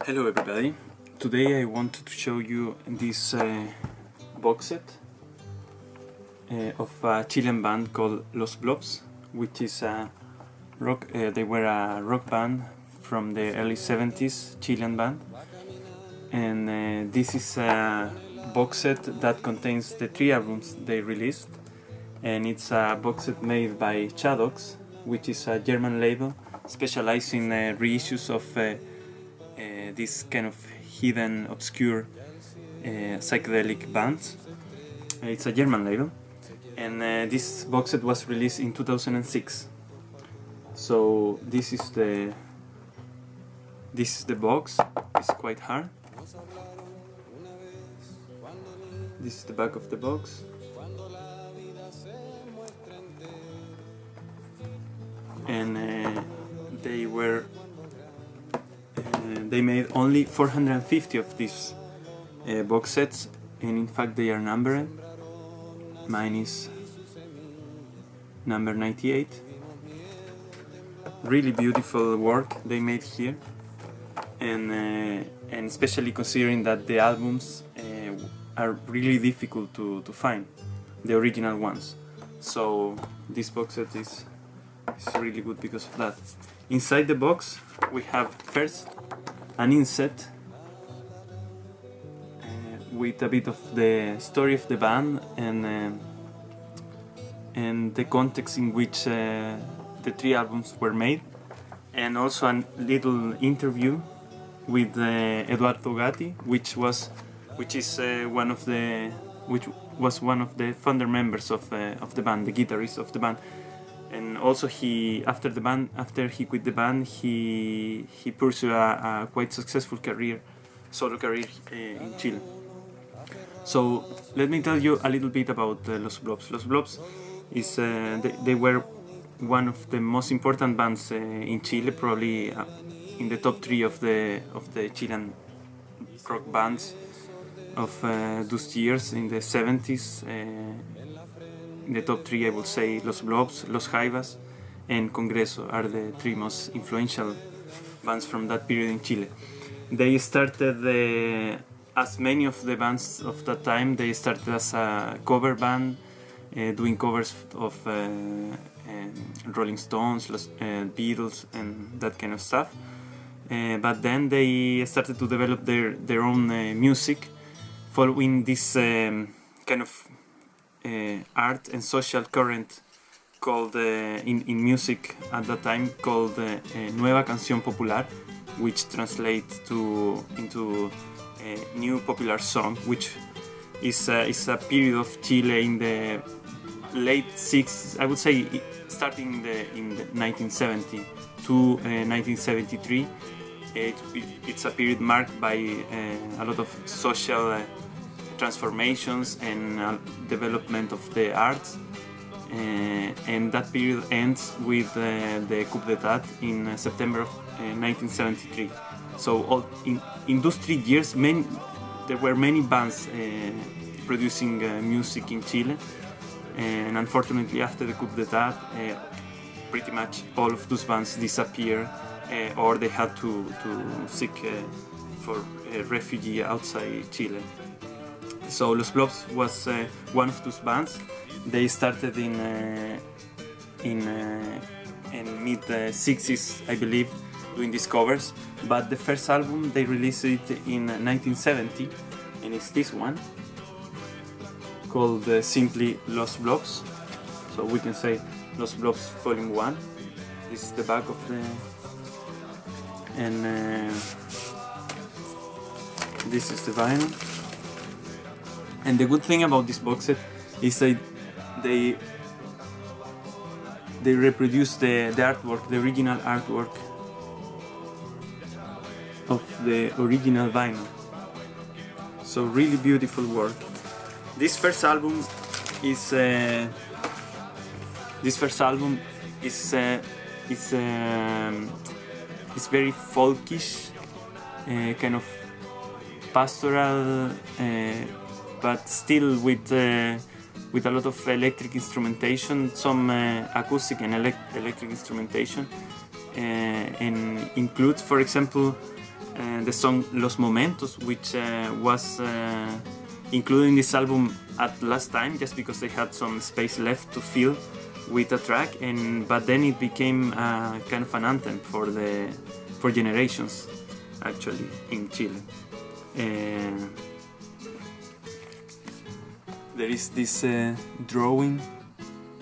Hello everybody, today I wanted to show you this box set of a Chilean band called Los Blops, which is a rock, they were a rock band from the early 70s, Chilean band, and this is a box set that contains the 3 albums they released, and it's a box set made by Shadoks, which is a German label specializing in reissues of this kind of hidden, obscure psychedelic bands. It's a German label, and this box set was released in 2006. So this is the box. It's quite hard. This is the back of the box, and they made only 450 of these box sets, and in fact they are numbered. Mine is number 98. Really beautiful work they made here, and especially considering that the albums are really difficult to find, the original ones. So this box set is really good because of that. Inside the box we have first an insert with a bit of the story of the band and the context in which the 3 albums were made, and also a little interview with Eduardo Gatti, which was one of the founder members of the band, the guitarist of the band. And also after he quit the band, he pursued a quite successful solo career in Chile. So let me tell you a little bit about Los Blops. Los Blops is they were one of the most important bands in Chile, probably in the top 3 of the Chilean rock bands of those years in the 70s. In the top 3 I would say Los Blops, Los Jaivas and Congreso are the 3 most influential bands from that period in Chile. They started, as many of the bands of that time, they started as a cover band, doing covers of Rolling Stones, Beatles and that kind of stuff. But then they started to develop their own music, following this kind of art and social current called in music at that time called Nueva Canción Popular, which translates into new popular song, which is a period of Chile in the late 60s, I would say, starting in the 1970 to 1973. It's a period marked by a lot of social transformations and development of the arts, and that period ends with the coup d'etat in September of 1973. So in those 3 years there were many bands producing music in Chile, and unfortunately after the coup d'etat pretty much all of those bands disappeared, or they had to seek for refugee outside Chile. So Los Blops was one of those bands. They started in mid 60s, I believe, doing these covers. But the first album they released it in 1970, and it's this one called simply Los Blops. So we can say Los Blops Volume 1. This is the back of the, and this is the vinyl. And the good thing about this box set is that they reproduce the artwork, the original artwork of the original vinyl. So really beautiful work. This first album is very folkish, kind of pastoral, but still with a lot of electric instrumentation, some acoustic and electric instrumentation, and includes, for example, the song Los Momentos, which was included in this album at last time just because they had some space left to fill with a track, but then it became kind of an anthem for generations actually in Chile. There is this drawing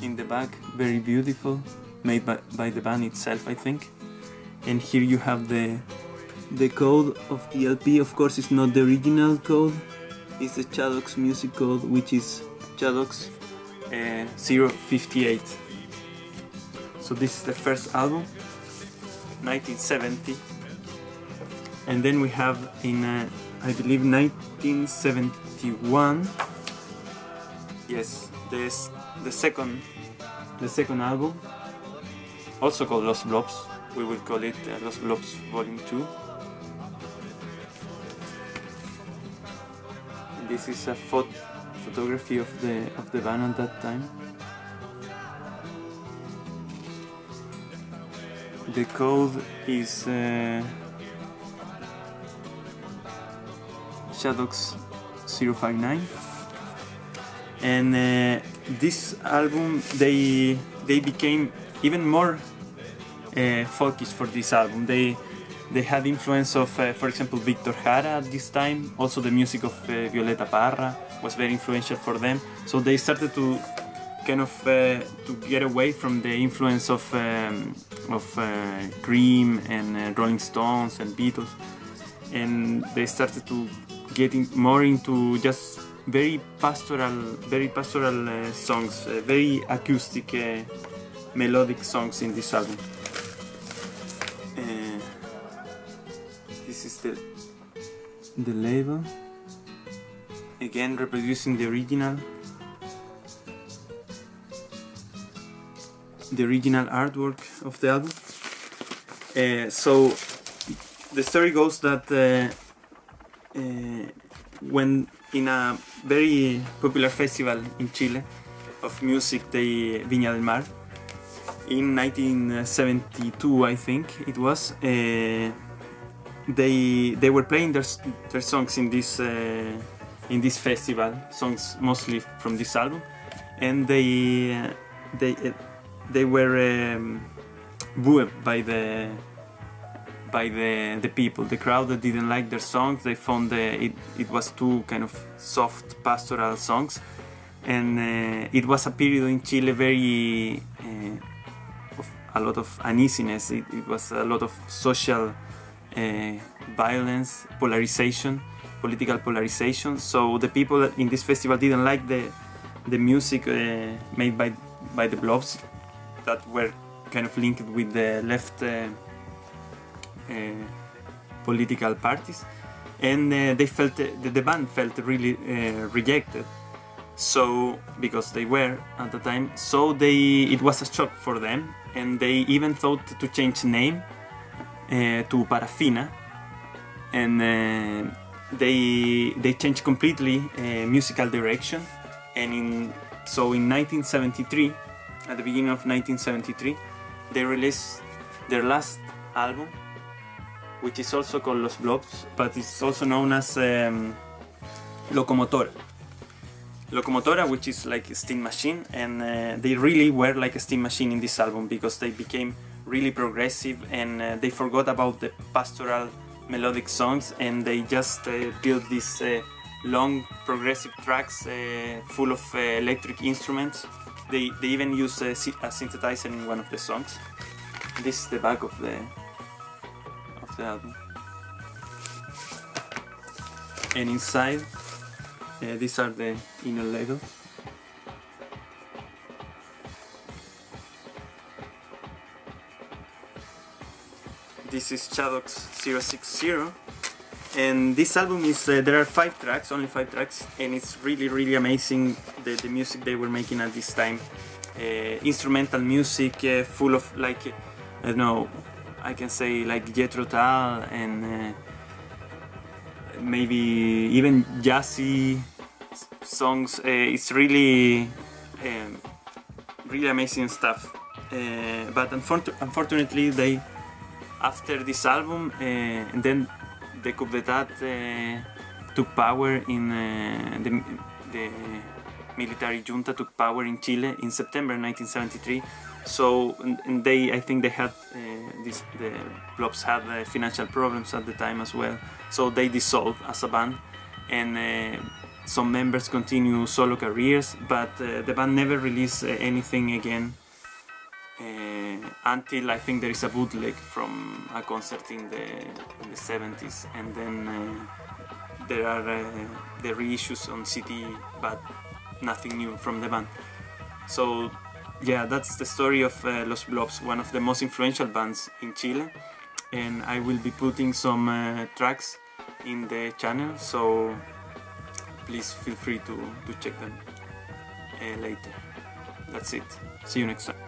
in the back, very beautiful, made by the band itself, I think. And here you have the code of the LP. Of course, it's not the original code. It's the Shadoks music code, which is Shadoks 058. So this is the first album, 1970. And then we have in, I believe, 1971. Yes, this the second album, also called Los Blops. We will call it Los Blops Volume 2. And this is a photography of the band at that time. The code is Shadoks 059. And this album, they became even more folkish for this album. They had influence of, for example, Victor Jara at this time. Also, the music of Violeta Parra was very influential for them. So they started to kind of to get away from the influence of Cream and Rolling Stones and Beatles, and they started to getting more into just very pastoral songs, very acoustic, melodic songs in this album. This is the label, again reproducing the original artwork of the album. So the story goes that when in a very popular festival in Chile of music, the Viña del Mar, in 1972, I think it was, they were playing their songs in this festival, songs mostly from this album, and they were booed by the people, the crowd that didn't like their songs. They found it was too kind of soft pastoral songs, and it was a period in Chile very of a lot of uneasiness. It was a lot of social violence, polarization, political polarization. So the people in this festival didn't like the music made by the Blops that were kind of linked with the left political parties, and they felt the band felt really rejected. So because they were at the time, so it was a shock for them, and they even thought to change name to Parafina, and they changed completely musical direction. And in 1973, at the beginning of 1973, they released their last album, which is also called Los Blops, but it's also known as Locomotora. Locomotora, which is like a steam machine, and they really were like a steam machine in this album because they became really progressive, and they forgot about the pastoral melodic songs, and they just built these long progressive tracks full of electric instruments. They even use a synthesizer in one of the songs. This is the back of the album, and inside these are the inner labels. This is Shadoks 060, and this album is there are 5 tracks, only 5 tracks, and it's really amazing the music they were making at this time. Instrumental music full of, like, I don't know, I can say like Jethro Tull and maybe even jazzy songs. It's really amazing stuff. But unfortunately, after this album, and then the coup d'etat took power in the military junta took power in Chile in September 1973. So and I think they had the Blops had financial problems at the time as well. So they dissolved as a band, and some members continue solo careers, but the band never released anything again until I think there is a bootleg from a concert in the 70s, and then there are the reissues on CD, but nothing new from the band. So yeah, that's the story of Los Blops, one of the most influential bands in Chile, and I will be putting some tracks in the channel, so please feel free to check them later. That's it. See you next time.